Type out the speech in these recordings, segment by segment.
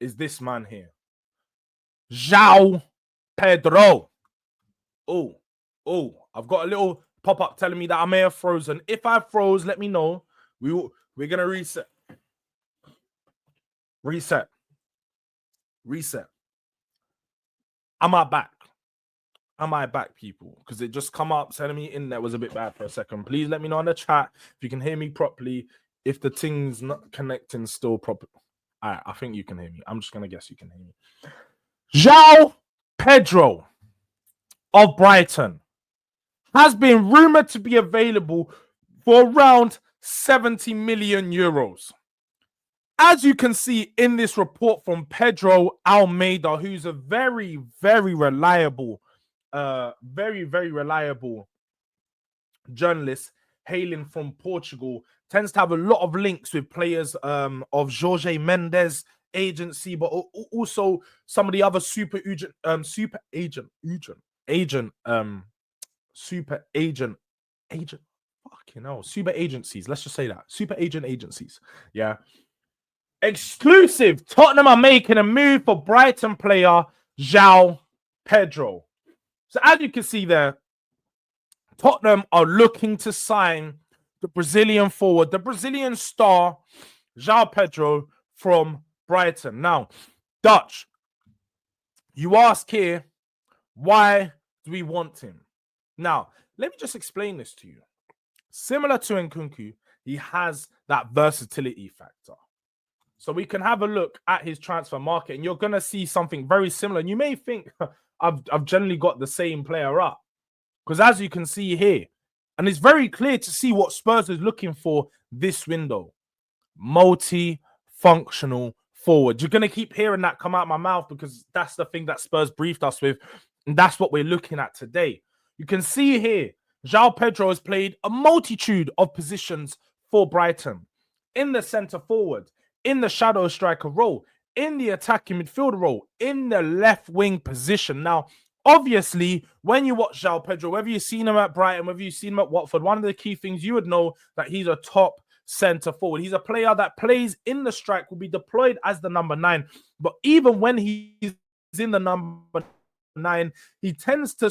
is this man here. JOÁO Pedro. Oh, I've got a little pop-up telling me that I may have frozen. If I froze, let me know. We're gonna reset. Reset. Am I back, people? Because it just come up telling me internet was a bit bad for a second. Please let me know in the chat if you can hear me properly. If the thing's not connecting still properly. All right, I think you can hear me. I'm just gonna guess you can hear me. JOÁO Pedro of Brighton has been rumored to be available for around 70 million euros. As you can see in this report from Pedro Almeida, who's a very, very reliable, journalist hailing from Portugal, tends to have a lot of links with players of Jorge Mendes agency, but also some of the other super agent agencies. Let's just say that. Super agent agencies. Yeah. Exclusive. Tottenham are making a move for Brighton player JOÁO Pedro. So as you can see there, Tottenham are looking to sign the Brazilian forward, the Brazilian star, JOÁO Pedro from Brighton. Now, Dutch, you ask here, why do we want him? Now, let me just explain this to you. Similar to Nkunku, he has that versatility factor. So we can have a look at his transfer market, and you're going to see something very similar. And you may think I've generally got the same player up, because as you can see here, and it's very clear to see what Spurs is looking for this window. Multi-functional forward. You're going to keep hearing that come out of my mouth because that's the thing that Spurs briefed us with, and that's what we're looking at today. You can see here, JOÁO Pedro has played a multitude of positions for Brighton. In the centre forward, in the shadow striker role, in the attacking midfielder role, in the left wing position. Now, obviously, when you watch JOÁO Pedro, whether you've seen him at Brighton, whether you've seen him at Watford, one of the key things you would know that he's a top centre forward. He's a player that plays in the strike, will be deployed as the number 9. But even when he's in the number 9, he tends to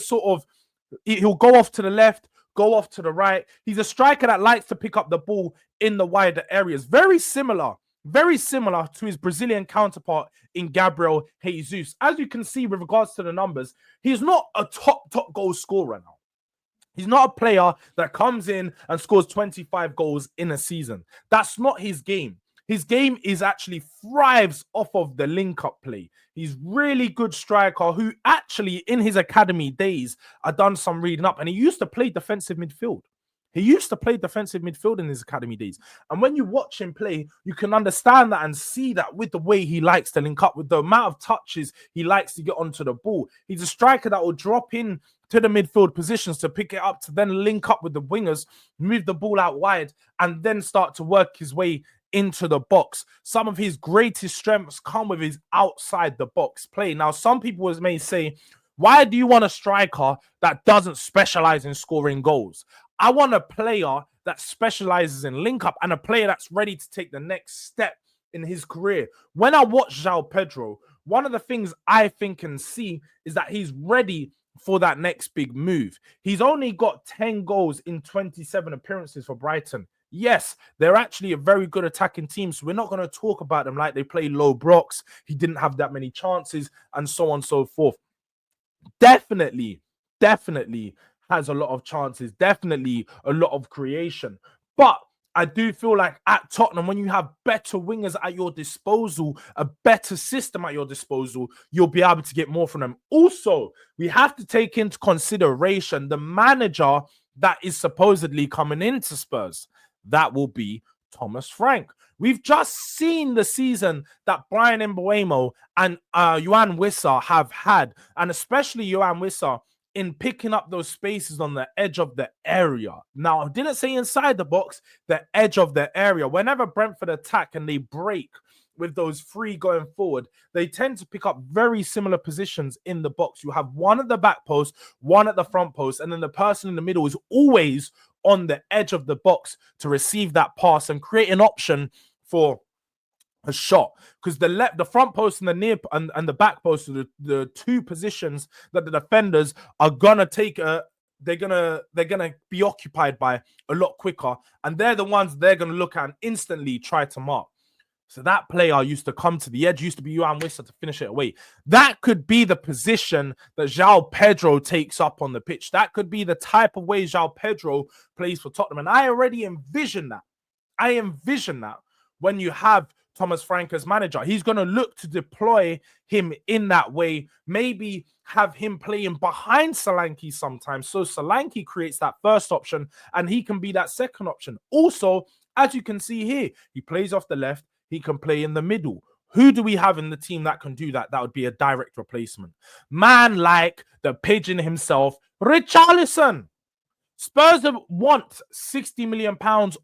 he'll go off to the left, go off to the right. He's a striker that likes to pick up the ball in the wider areas. Very similar to his Brazilian counterpart in Gabriel Jesus. As you can see with regards to the numbers, he's not a top goal scorer now. He's not a player that comes in and scores 25 goals in a season. That's not his game. His game is actually thrives off of the link-up play. He's really good striker who actually in his academy days, I've done some reading up, and he used to play defensive midfield. He used to play defensive midfield in his academy days. And when you watch him play, you can understand that and see that with the way he likes to link up, with the amount of touches he likes to get onto the ball. He's a striker that will drop in to the midfield positions to pick it up, to then link up with the wingers, move the ball out wide, and then start to work his way into the box. Some of his greatest strengths come with his outside the box play. Now, some people may say, why do you want a striker that doesn't specialize in scoring goals? I want a player that specializes in link up and a player that's ready to take the next step in his career. When I watch JOÁO Pedro, one of the things I think and see is that he's ready for that next big move. He's only got 10 goals in 27 appearances for Brighton. Yes, they're actually a very good attacking team, so we're not going to talk about them like they play low blocks. He didn't have that many chances and so on and so forth. Definitely has a lot of chances, definitely a lot of creation. But I do feel like at Tottenham, when you have better wingers at your disposal, a better system at your disposal, you'll be able to get more from them. Also, we have to take into consideration the manager that is supposedly coming into Spurs. That will be Thomas Frank. We've just seen the season that Brian Mbeumo and Yoane Wissa have had, and especially Yoane Wissa in picking up those spaces on the edge of the area. Now, I didn't say inside the box, the edge of the area. Whenever Brentford attack and they break with those three going forward, they tend to pick up very similar positions in the box. You have one at the back post, one at the front post, and then the person in the middle is always on the edge of the box to receive that pass and create an option for a shot, because the front post and the near and the back post are the two positions that the defenders are gonna take they're gonna be occupied by a lot quicker, and they're the ones they're gonna look at and instantly try to mark. So that player used to come to the edge, used to be João Wissa to finish it away. That could be the position that João Pedro takes up on the pitch. That could be the type of way João Pedro plays for Tottenham. And I already envision that. I envision that when you have Thomas Frank as manager. He's going to look to deploy him in that way. Maybe have him playing behind Solanke sometimes. So Solanke creates that first option and he can be that second option. Also, as you can see here, he plays off the left. He can play in the middle. Who do we have in the team that can do that? That would be a direct replacement. Man like the pigeon himself, Richarlison. Spurs want £60 million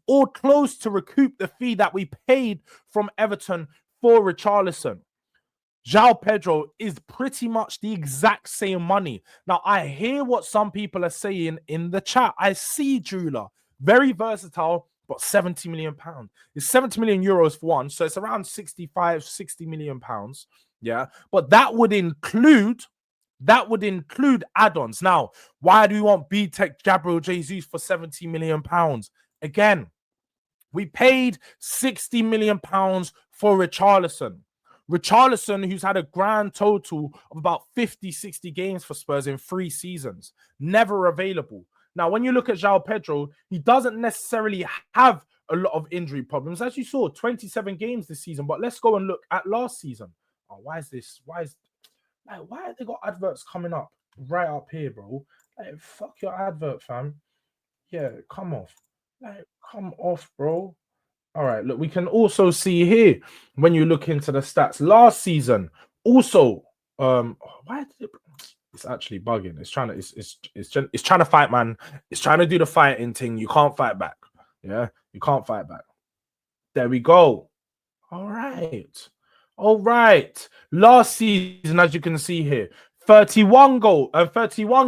or close to recoup the fee that we paid from Everton for Richarlison. João Pedro is pretty much the exact same money. Now, I hear what some people are saying in the chat. I see Jula, very versatile, but £70 million. It's 70 million euros for one, so it's around 65, 60 million pounds. Yeah, but that would include add-ons. Now, why do we want B-Tech Gabriel Jesus for £70 million? Again, we paid £60 million for Richarlison. Richarlison, who's had a grand total of about 50, 60 games for Spurs in 3 seasons, never available. Now, when you look at João Pedro, he doesn't necessarily have a lot of injury problems. As you saw, 27 games this season. But let's go and look at last season. Oh, why have they got adverts coming up right up here, bro? Like, fuck your advert, fam. Yeah, come off. Like, come off, bro. All right, look, we can also see here when you look into the stats last season. Also, why did it? It's actually bugging. It's trying to fight, man. It's trying to do the fighting thing. You can't fight back. Yeah, you can't fight back. There we go. All right. Last season, as you can see here, 31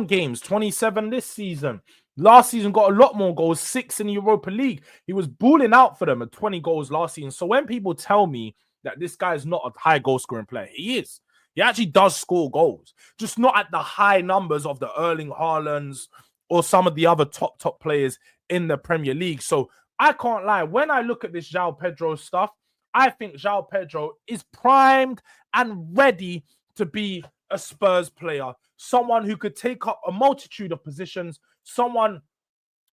games, 27 this season. Last season got a lot more goals, 6 in the Europa League. He was balling out for them at 20 goals last season. So when people tell me that this guy is not a high goal scoring player, he is. He actually does score goals, just not at the high numbers of the Erling Haalands or some of the other top players in the Premier League. So I can't lie. When I look at this João Pedro stuff, I think João Pedro is primed and ready to be a Spurs player. Someone who could take up a multitude of positions. Someone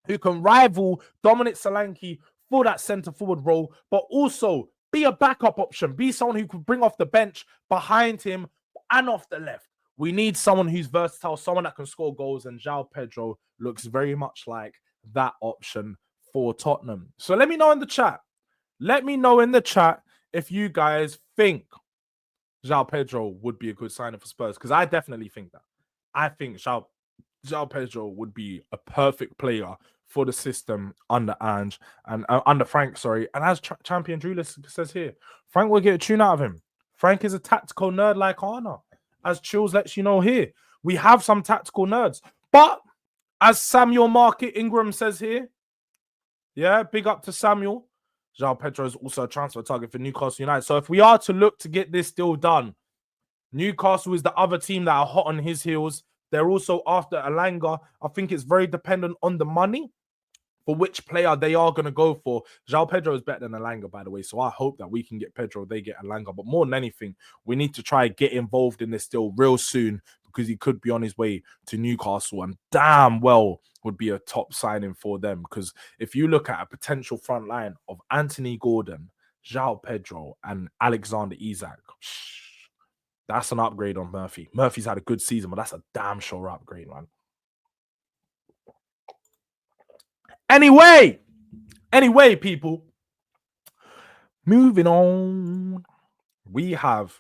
who can rival Dominic Solanke for that centre forward role, but also be a backup option. Be someone who could bring off the bench behind him and off the left. We need someone who's versatile, someone that can score goals, and João Pedro looks very much like that option for Tottenham. So let me know in the chat. Let me know in the chat if you guys think João Pedro would be a good signing for Spurs, because I definitely think that. I think João Pedro would be a perfect player for the system under Ange and under Frank, sorry. And as Champion Drew says here, Frank will get a tune out of him. Frank is a tactical nerd like Arna. As Chills lets you know here, we have some tactical nerds. But as Samuel Market Ingram says here, yeah, big up to Samuel. João Pedro is also a transfer target for Newcastle United. So if we are to look to get this deal done, Newcastle is the other team that are hot on his heels. They're also after Alanga. I think it's very dependent on the money for which player they are going to go for. João Pedro is better than Alanga, by the way. So I hope that we can get Pedro, they get Alanga. But more than anything, we need to try and get involved in this deal real soon, because he could be on his way to Newcastle and damn well would be a top signing for them. Because if you look at a potential front line of Anthony Gordon, João Pedro, and Alexander Isak, that's an upgrade on Murphy. Murphy's had a good season, but that's a damn sure upgrade, man. Anyway, people, moving on. We have